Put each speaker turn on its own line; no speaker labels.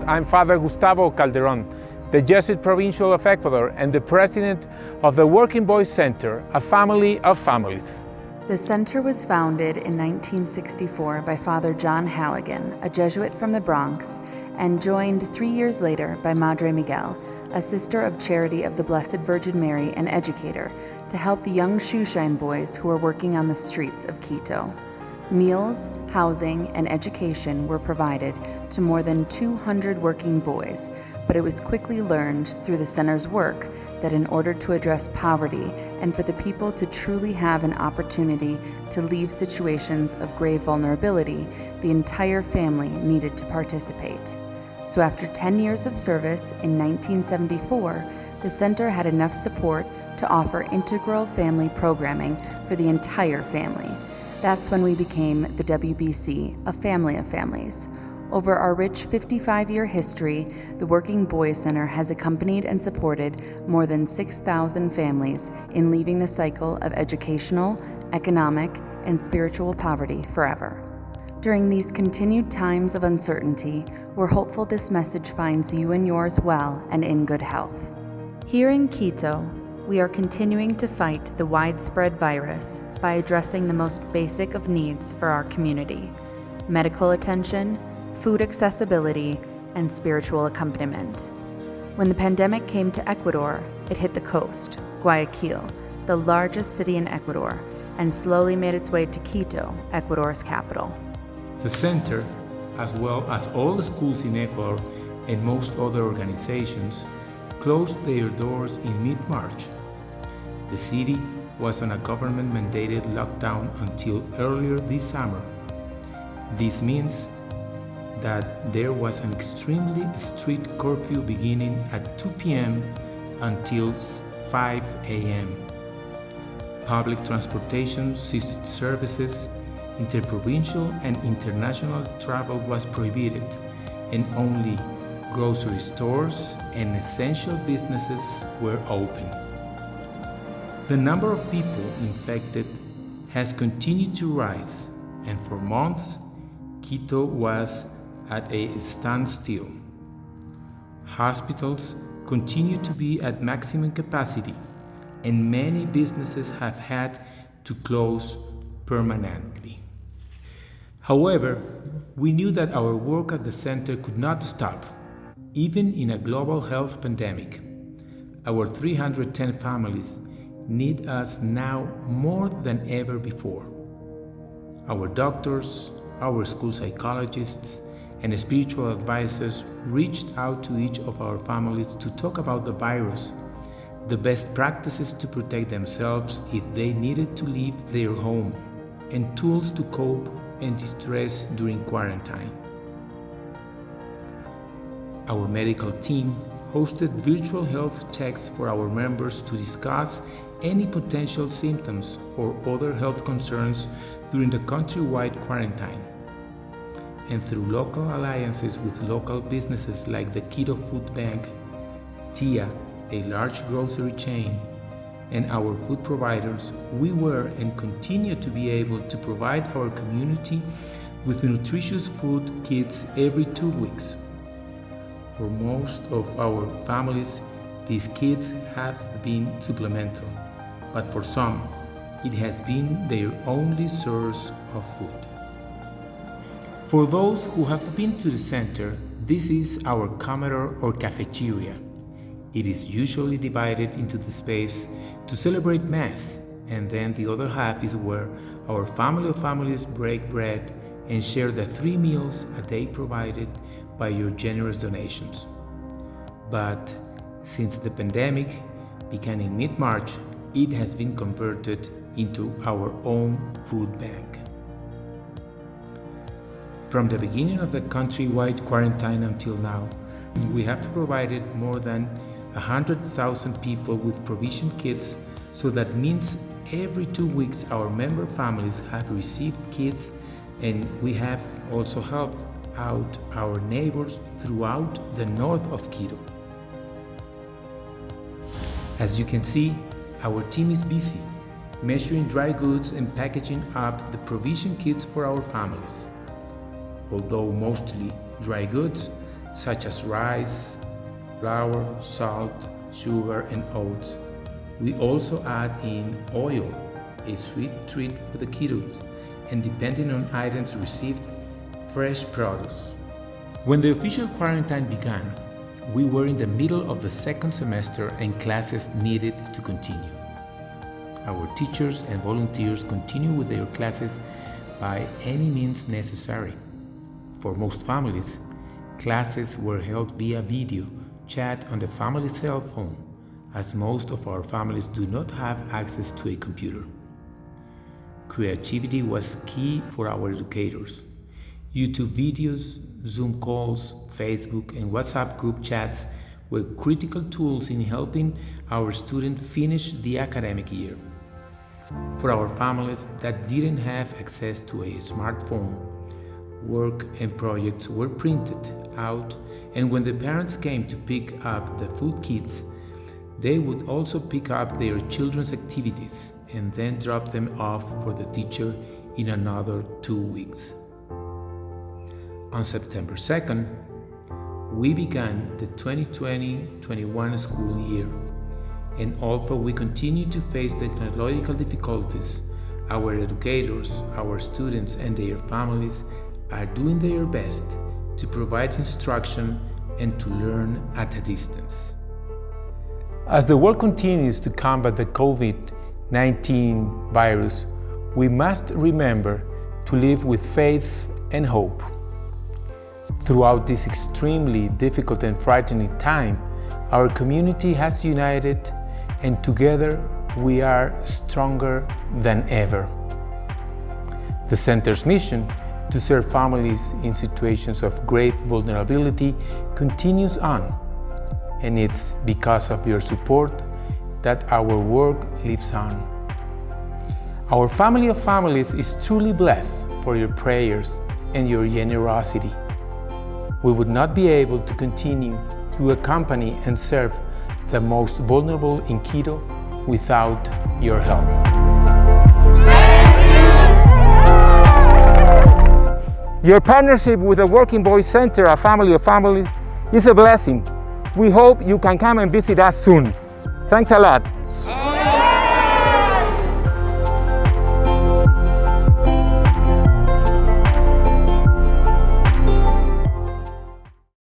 I'm Father Gustavo Calderon, the Jesuit Provincial of Ecuador and the president of the Working Boys Center, a family of families.
The center was founded in 1964 by Father John Halligan, a Jesuit from the Bronx, and joined 3 years later by Madre Miguel, a sister of Charity of the Blessed Virgin Mary and educator, to help the young shoeshine boys who were working on the streets of Quito. Meals, housing, and education were provided to more than 200 working boys, but it was quickly learned through the center's work that in order to address poverty and for the people to truly have an opportunity to leave situations of grave vulnerability, the entire family needed to participate. So after 10 years of service in 1974, the center had enough support to offer integral family programming for the entire family. That's when we became the WBC, a family of families. Over our rich 55-year history, the Working Boys Center has accompanied and supported more than 6,000 families in leaving the cycle of educational, economic, and spiritual poverty forever. During these continued times of uncertainty, we're hopeful this message finds you and yours well and in good health. Here in Quito, we are continuing to fight the widespread virus by addressing the most basic of needs for our community: medical attention, food accessibility, and spiritual accompaniment. When the pandemic came to Ecuador, it hit the coast, Guayaquil, the largest city in Ecuador, and slowly made its way to Quito, Ecuador's capital.
The center, as well as all the schools in Ecuador and most other organizations, closed their doors in mid-March. The city was on a government-mandated lockdown until earlier this summer. This means that there was an extremely strict curfew beginning at 2 p.m. until 5 a.m. Public transportation ceased services, interprovincial and international travel was prohibited, and only grocery stores and essential businesses were open. The number of people infected has continued to rise, and for months, Quito was at a standstill. Hospitals continue to be at maximum capacity, and many businesses have had to close permanently. However, we knew that our work at the center could not stop, even in a global health pandemic. Our 310 families need us now more than ever before. Our doctors, our school psychologists, and spiritual advisors reached out to each of our families to talk about the virus, the best practices to protect themselves if they needed to leave their home, and tools to cope and distress during quarantine. Our medical team hosted virtual health checks for our members to discuss any potential symptoms or other health concerns during the countrywide quarantine. And through local alliances with local businesses like the Quito Food Bank, TIA, a large grocery chain, and our food providers, we were and continue to be able to provide our community with nutritious food kits every 2 weeks. For most of our families, these kits have been supplemental, but for some, it has been their only source of food. For those who have been to the center, this is our comedor or cafeteria. It is usually divided into the space to celebrate Mass, and then the other half is where our family of families break bread and share the 3 meals a day provided by your generous donations. But since the pandemic began in mid-March, it has been converted into our own food bank. From the beginning of the countrywide quarantine until now, we have provided more than 100,000 people with provision kits, so that means every 2 weeks our member families have received kits, and we have also helped out our neighbors throughout the north of Quito. As you can see, our team is busy measuring dry goods and packaging up the provision kits for our families. Although mostly dry goods, such as rice, flour, salt, sugar, and oats. We also add in oil, a sweet treat for the kiddos, and depending on items received, fresh produce. When the official quarantine began, we were in the middle of the second semester and classes needed to continue. Our teachers and volunteers continue with their classes by any means necessary. For most families, classes were held via video chat on the family cell phone, as most of our families do not have access to a computer. Creativity was key for our educators. YouTube videos, Zoom calls, Facebook, and WhatsApp group chats were critical tools in helping our students finish the academic year. For our families that didn't have access to a smartphone, work and projects were printed out, and when the parents came to pick up the food kits, they would also pick up their children's activities and then drop them off for the teacher in another 2 weeks. On September 2nd, we began the 2020-21 school year, and although we continue to face technological difficulties, our educators, our students, and their families are doing their best to provide instruction and to learn at a distance. As the world continues to combat the COVID-19 virus, we must remember to live with faith and hope. Throughout this extremely difficult and frightening time, our community has united, and together we are stronger than ever. The Center's mission to serve families in situations of great vulnerability continues on, and it's because of your support that our work lives on. Our family of families is truly blessed for your prayers and your generosity. We would not be able to continue to accompany and serve the most vulnerable in Quito without your help. Your partnership with the Working Boys Center, a family of families, is a blessing. We hope you can come and visit us soon. Thanks a lot.